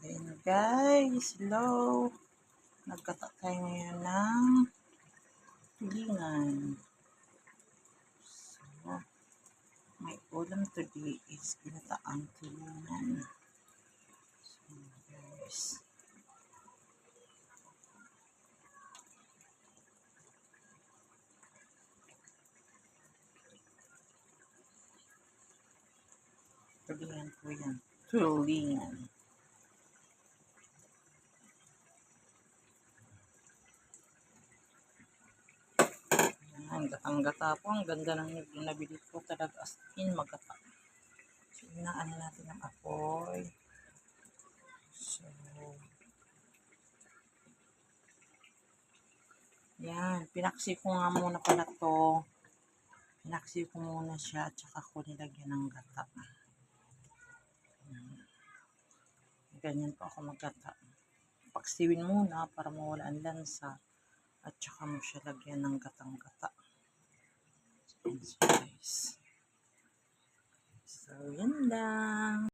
Ayan guys, hello. Nagkata tayo ngayon ng tulingan. So, my ulam today is ginataang tulingan. So guys, tulingan po yan. Tulingan. Ayan, gatang-gata po. Ang ganda ng nabili ko talaga, as in magata. So, inaan natin ang apoy. So, yan. Pinaksi ko nga muna pala to. Pinaksi ko muna siya at saka ko nilagyan ng gata. Ganyan po ako magkata. Paksiwin muna para mawala ang lansa at saka mo siya lagyan ng gatang-gata. So, guys. So, yan lang.